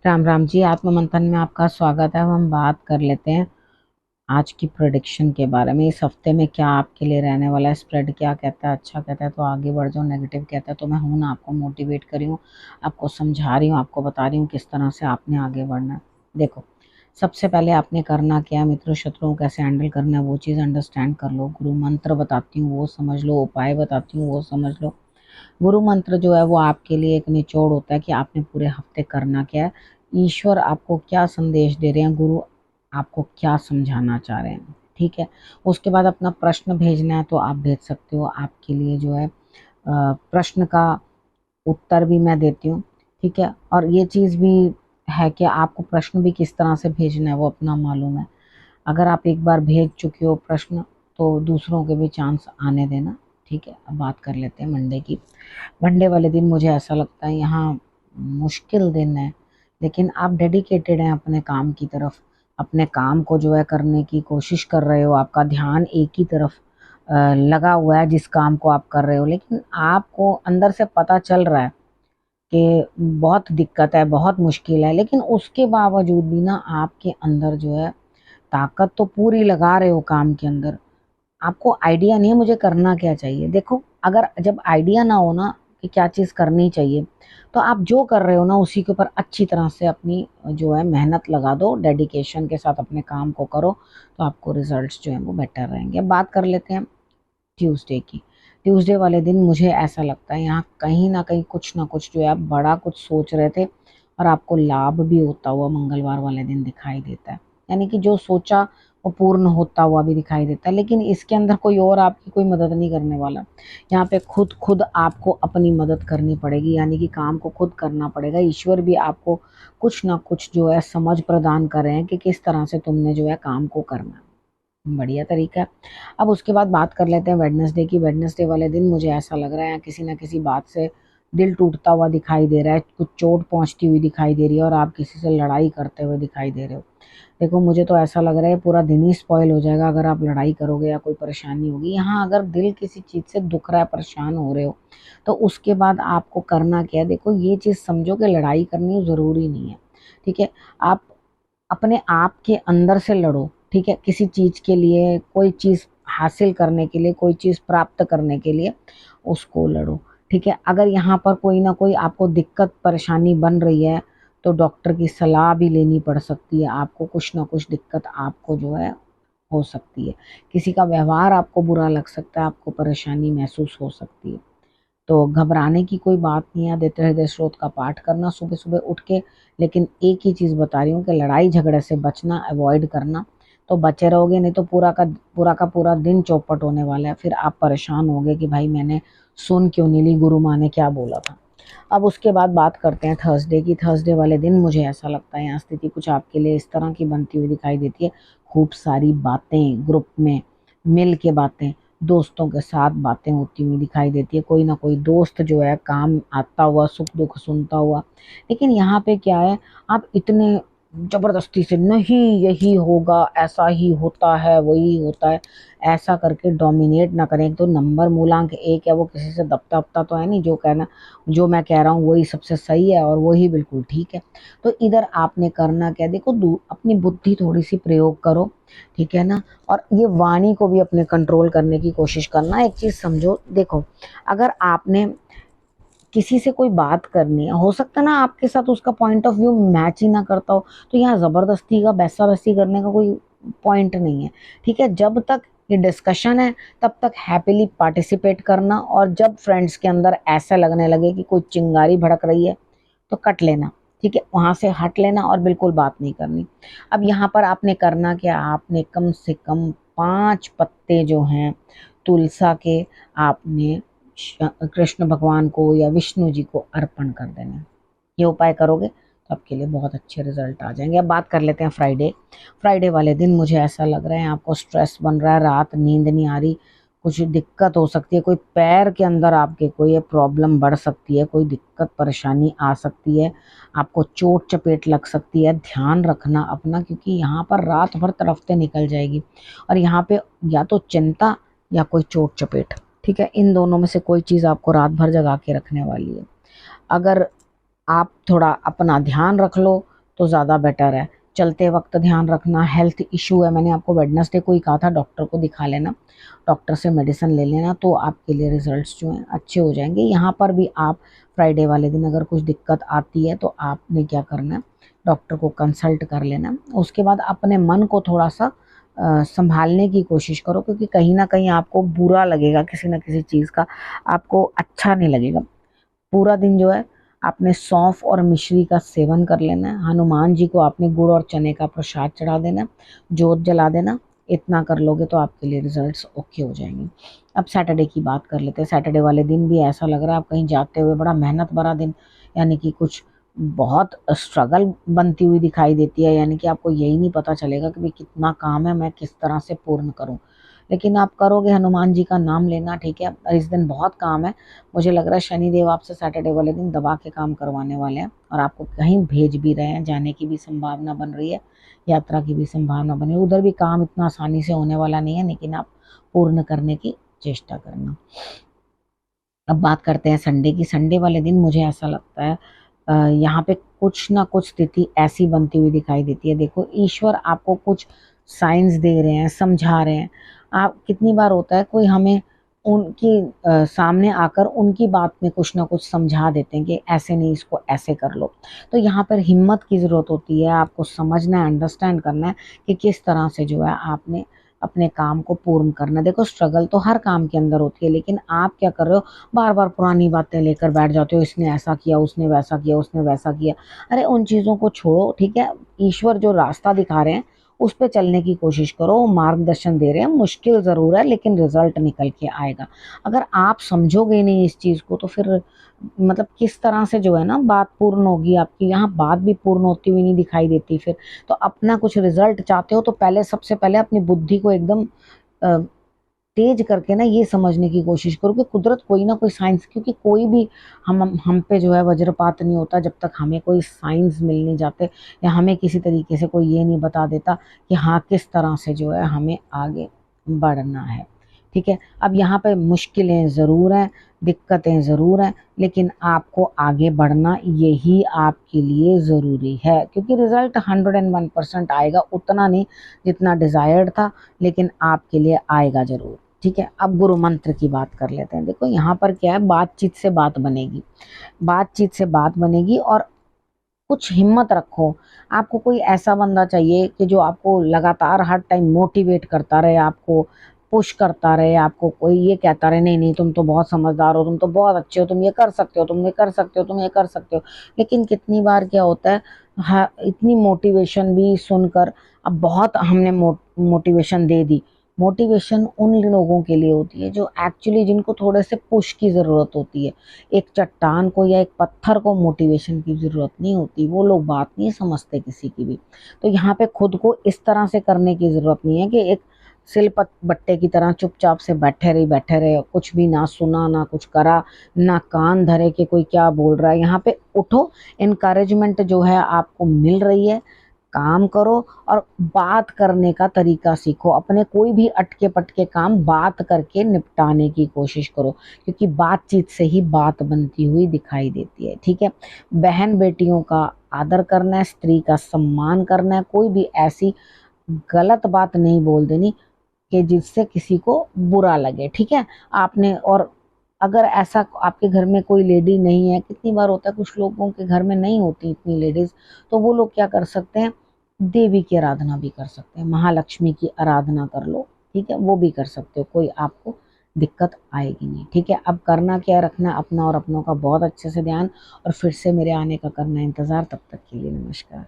राम राम जी। आत्म मंथन में आपका स्वागत है। अब हम बात कर लेते हैं आज की प्रेडिक्शन के बारे में। इस हफ्ते में क्या आपके लिए रहने वाला है, स्प्रेड क्या कहता है, अच्छा कहता है तो आगे बढ़ जाओ, नेगेटिव कहता है तो मैं हूं ना, आपको मोटिवेट करी हूँ, आपको समझा रही हूँ, आपको बता रही हूँ किस तरह से आपने आगे बढ़ना है। देखो, सबसे पहले आपने करना क्या है, मित्रों शत्रुओं कैसे हैंडल करना है वो चीज़ अंडरस्टैंड कर लो। गुरु मंत्र बताती हूँ वो समझ लो, उपाय बताती हूँ वो समझ लो। गुरु मंत्र जो है वो आपके लिए एक निचोड़ होता है कि आपने पूरे हफ्ते करना क्या है, ईश्वर आपको क्या संदेश दे रहे हैं, गुरु आपको क्या समझाना चाह रहे हैं। ठीक है, उसके बाद अपना प्रश्न भेजना है तो आप भेज सकते हो। आपके लिए जो है प्रश्न का उत्तर भी मैं देती हूँ। ठीक है, और ये चीज़ भी है कि आपको प्रश्न भी किस तरह से भेजना है वो अपना मालूम है। अगर आप एक बार भेज चुके हो प्रश्न तो दूसरों के भी चांस आने देना। ठीक है, अब बात कर लेते हैं मंडे की। मंडे वाले दिन मुझे ऐसा लगता है यहाँ मुश्किल दिन है, लेकिन आप डेडिकेटेड हैं अपने काम की तरफ, अपने काम को जो है करने की कोशिश कर रहे हो, आपका ध्यान एक ही तरफ लगा हुआ है जिस काम को आप कर रहे हो। लेकिन आपको अंदर से पता चल रहा है कि बहुत दिक्कत है, बहुत मुश्किल है, लेकिन उसके बावजूद भी ना आपके अंदर जो है ताकत तो पूरी लगा रहे हो काम के अंदर। आपको आइडिया नहीं है मुझे करना क्या चाहिए। देखो, अगर जब आइडिया ना हो ना कि क्या चीज़ करनी चाहिए, तो आप जो कर रहे हो ना उसी के ऊपर अच्छी तरह से अपनी जो है मेहनत लगा दो, डेडिकेशन के साथ अपने काम को करो, तो आपको रिजल्ट्स जो हैं वो बेटर रहेंगे। अब बात कर लेते हैं ट्यूसडे की। ट्यूसडे वाले दिन मुझे ऐसा लगता है यहाँ कहीं ना कुछ जो है आप बड़ा कुछ सोच रहे थे और आपको लाभ भी होता हुआ मंगलवार वाले दिन दिखाई देता है। यानी कि जो सोचा वो पूर्ण होता हुआ भी दिखाई देता है, लेकिन इसके अंदर कोई और आपकी कोई मदद नहीं करने वाला। यहाँ पे खुद खुद आपको अपनी मदद करनी पड़ेगी, यानी कि काम को खुद करना पड़ेगा। ईश्वर भी आपको कुछ ना कुछ जो है समझ प्रदान कर रहे हैं कि किस तरह से तुमने जो है काम को करना है। बढ़िया तरीका है। अब उसके बाद बात कर लेते हैं वेडनेसडे की। वेडनेसडे वाले दिन मुझे ऐसा लग रहा है किसी ना किसी बात से दिल टूटता हुआ दिखाई दे रहा है, कुछ चोट पहुंचती हुई दिखाई दे रही है और आप किसी से लड़ाई करते हुए दिखाई दे रहे हो। देखो, मुझे तो ऐसा लग रहा है पूरा दिन ही स्पॉइल हो जाएगा अगर आप लड़ाई करोगे या कोई परेशानी होगी। यहाँ अगर दिल किसी चीज़ से दुख रहा है, परेशान हो रहे हो, तो उसके बाद आपको करना क्या है। देखो, ये चीज़ समझो कि लड़ाई करनी ज़रूरी नहीं है। ठीक है, आप अपने आप के अंदर से लड़ो। ठीक है, किसी चीज़ के लिए, कोई चीज़ हासिल करने के लिए, कोई चीज़ प्राप्त करने के लिए उसको लड़ो। ठीक है, अगर यहाँ पर कोई ना कोई आपको दिक्कत परेशानी बन रही है तो डॉक्टर की सलाह भी लेनी पड़ सकती है। आपको कुछ ना कुछ दिक्कत आपको जो है हो सकती है, किसी का व्यवहार आपको बुरा लग सकता है, आपको परेशानी महसूस हो सकती है। तो घबराने की कोई बात नहीं है। आदित्य हृदय स्रोत का पाठ करना सुबह सुबह उठ के, लेकिन एक ही चीज़ बता रही हूँ कि लड़ाई झगड़े से बचना, अवॉइड करना। तो बचे रहोगे, नहीं तो पूरा दिन चौपट होने वाला है। फिर आप परेशान होगे कि भाई मैंने सुन क्यों नहीं ली, गुरु माँ ने क्या बोला था। अब उसके बाद बात करते हैं थर्सडे की। थर्सडे वाले दिन मुझे ऐसा लगता है यहाँ स्थिति कुछ आपके लिए इस तरह की बनती हुई दिखाई देती है। खूब सारी बातें ग्रुप में मिल के बातें, दोस्तों के साथ बातें होती हुई दिखाई देती है। कोई ना कोई दोस्त जो है काम आता हुआ, सुख दुख सुनता हुआ। लेकिन यहाँ पे क्या है, आप इतने जबरदस्ती से नहीं यही होगा, ऐसा ही होता है, वही होता है, ऐसा करके डोमिनेट ना करें। एक तो नंबर मूलांक एक है, वो किसी से दबता वबता तो है नहीं। जो कहना, जो मैं कह रहा हूँ वही सबसे सही है और वही बिल्कुल ठीक है। तो इधर आपने करना क्या, देखो अपनी बुद्धि थोड़ी सी प्रयोग करो। ठीक है ना, और ये वाणी को भी अपने कंट्रोल करने की कोशिश करना। एक चीज़ समझो, देखो, अगर आपने किसी से कोई बात करनी है, हो सकता है ना आपके साथ उसका पॉइंट ऑफ व्यू मैच ही ना करता हो, तो यहाँ ज़बरदस्ती का बैसा वैसी करने का कोई पॉइंट नहीं है। ठीक है, जब तक ये डिस्कशन है तब तक हैप्पीली पार्टिसिपेट करना, और जब फ्रेंड्स के अंदर ऐसा लगने लगे कि कोई चिंगारी भड़क रही है तो कट लेना। ठीक है, वहां से हट लेना और बिल्कुल बात नहीं करनी। अब यहाँ पर आपने करना क्या, आपने कम से कम 5 पत्ते जो हैं तुलसा के, आपने कृष्ण भगवान को या विष्णु जी को अर्पण कर देना। ये उपाय करोगे तो आपके लिए बहुत अच्छे रिजल्ट आ जाएंगे। अब बात कर लेते हैं फ्राइडे। फ्राइडे वाले दिन मुझे ऐसा लग रहा है आपको स्ट्रेस बन रहा है, रात नींद नहीं आ रही, कुछ दिक्कत हो सकती है, कोई पैर के अंदर आपके कोई प्रॉब्लम बढ़ सकती है, कोई दिक्कत परेशानी आ सकती है, आपको चोट चपेट लग सकती है। ध्यान रखना अपना, क्योंकि यहाँ पर रात भर तरफते निकल जाएगी और यहाँ पे या तो चिंता या कोई चोट चपेट। ठीक है, इन दोनों में से कोई चीज़ आपको रात भर जगा के रखने वाली है। अगर आप थोड़ा अपना ध्यान रख लो तो ज़्यादा बेटर है। चलते वक्त ध्यान रखना, हेल्थ इशू है, मैंने आपको वेडनेसडे को ही कहा था डॉक्टर को दिखा लेना, डॉक्टर से मेडिसिन ले लेना, तो आपके लिए रिजल्ट्स जो हैं अच्छे हो जाएंगे। यहाँ पर भी आप फ्राइडे वाले दिन अगर कुछ दिक्कत आती है तो आपने क्या करना है, डॉक्टर को कंसल्ट कर लेना। उसके बाद अपने मन को थोड़ा सा संभालने की कोशिश करो, क्योंकि कहीं ना कहीं आपको बुरा लगेगा किसी ना किसी चीज़ का, आपको अच्छा नहीं लगेगा। पूरा दिन जो है आपने सौंफ और मिश्री का सेवन कर लेना है, हनुमान जी को आपने गुड़ और चने का प्रसाद चढ़ा देना है, जोत जला देना। इतना कर लोगे तो आपके लिए रिजल्ट्स ओके हो जाएंगे। अब सैटरडे की बात कर लेते हैं। सैटरडे वाले दिन भी ऐसा लग रहा है आप कहीं जाते हुए, बड़ा मेहनत भरा दिन, यानी कि कुछ बहुत स्ट्रगल बनती हुई दिखाई देती है, यानी कि आपको यही नहीं पता चलेगा कि भाई कितना काम है, मैं किस तरह से पूर्ण करूं। लेकिन आप करोगे, हनुमान जी का नाम लेना, ठीक है। इस दिन बहुत काम है, मुझे लग रहा है शनिदेव आपसे सैटरडे वाले दिन दबा के काम करवाने वाले हैं, और आपको कहीं भेज भी रहे हैं, जाने की भी संभावना बन रही है, यात्रा की भी संभावना बनी है। उधर भी काम इतना आसानी से होने वाला नहीं है, लेकिन आप पूर्ण करने की चेष्टा करना। अब बात करते हैं संडे की। संडे वाले दिन मुझे ऐसा लगता है यहाँ पे कुछ ना कुछ स्थिति ऐसी बनती हुई दिखाई देती है। देखो, ईश्वर आपको कुछ साइंस दे रहे हैं, समझा रहे हैं। आप कितनी बार होता है कोई हमें उनकी सामने आकर उनकी बात में कुछ ना कुछ समझा देते हैं कि ऐसे नहीं, इसको ऐसे कर लो। तो यहाँ पर हिम्मत की ज़रूरत होती है, आपको समझना है, अंडरस्टैंड करना है कि किस तरह से जो है आपने अपने काम को पूर्ण करना है। देखो, स्ट्रगल तो हर काम के अंदर होती है, लेकिन आप क्या कर रहे हो, बार बार पुरानी बातें लेकर बैठ जाते हो, इसने ऐसा किया, उसने वैसा किया, उसने वैसा किया। अरे उन चीज़ों को छोड़ो, ठीक है। ईश्वर जो रास्ता दिखा रहे हैं उस पे चलने की कोशिश करो, वो मार्गदर्शन दे रहे हैं, मुश्किल ज़रूर है लेकिन रिजल्ट निकल के आएगा। अगर आप समझोगे नहीं इस चीज़ को तो फिर मतलब किस तरह से जो है ना बात पूर्ण होगी आपकी, यहाँ बात भी पूर्ण होती हुई नहीं दिखाई देती फिर। तो अपना कुछ रिजल्ट चाहते हो तो पहले, सबसे पहले अपनी बुद्धि को एकदम अ, तेज करके ना ये समझने की कोशिश करो कि कुदरत कोई ना कोई साइंस, क्योंकि कोई भी हम पे जो है वज्रपात नहीं होता जब तक हमें कोई साइंस मिल नहीं जाते, या हमें किसी तरीके से कोई ये नहीं बता देता कि हाँ किस तरह से जो है हमें आगे बढ़ना है। ठीक है। अब यहाँ पे मुश्किलें ज़रूर हैं, दिक्कतें ज़रूर हैं, लेकिन आपको आगे बढ़ना यही आपके लिए ज़रूरी है, क्योंकि रिज़ल्ट 101% आएगा, उतना नहीं जितना डिज़ायर्ड था, लेकिन आपके लिए आएगा ज़रूर। ठीक है। अब गुरु मंत्र की बात कर लेते हैं। देखो, यहाँ पर क्या है, बातचीत से बात बनेगी, बातचीत से बात बनेगी, और कुछ हिम्मत रखो। आपको कोई ऐसा बंदा चाहिए कि जो आपको लगातार हर टाइम मोटिवेट करता रहे, आपको पुश करता रहे, आपको कोई ये कहता रहे नहीं नहीं तुम तो बहुत समझदार हो, तुम तो बहुत अच्छे हो, तुम ये कर सकते हो, तुम ये कर सकते हो, तुम ये कर सकते हो। लेकिन कितनी बार क्या होता है, हाँ, इतनी मोटिवेशन भी सुनकर, अब बहुत हमने मोटिवेशन दे दी। मोटिवेशन उन लोगों के लिए होती है जो एक्चुअली, जिनको थोड़े से पुश की ज़रूरत होती है। एक चट्टान को या एक पत्थर को मोटिवेशन की ज़रूरत नहीं होती, वो लोग बात नहीं समझते किसी की भी। तो यहाँ पे खुद को इस तरह से करने की ज़रूरत नहीं है कि एक सिलपत बट्टे की तरह चुपचाप से बैठे रहे, कुछ भी ना सुना ना कुछ करा, ना कान धरे कि कोई क्या बोल रहा है। यहाँ पे उठो, इनकरेजमेंट जो है आपको मिल रही है, काम करो, और बात करने का तरीका सीखो। अपने कोई भी अटके पटके काम बात करके निपटाने की कोशिश करो, क्योंकि बातचीत से ही बात बनती हुई दिखाई देती है। ठीक है। बहन बेटियों का आदर करना है, स्त्री का सम्मान करना है, कोई भी ऐसी गलत बात नहीं बोल देनी कि जिससे किसी को बुरा लगे। ठीक है। आपने, और अगर ऐसा आपके घर में कोई लेडी नहीं है, कितनी बार होता है कुछ लोगों के घर में नहीं होती इतनी लेडीज, तो वो लोग क्या कर सकते हैं, देवी की आराधना भी कर सकते हैं, महालक्ष्मी की आराधना कर लो। ठीक है, वो भी कर सकते हो, कोई आपको दिक्कत आएगी नहीं। ठीक है। अब करना क्या है, रखना अपना और अपनों का बहुत अच्छे से ध्यान, और फिर से मेरे आने का करना इंतज़ार। तब तक के लिए नमस्कार।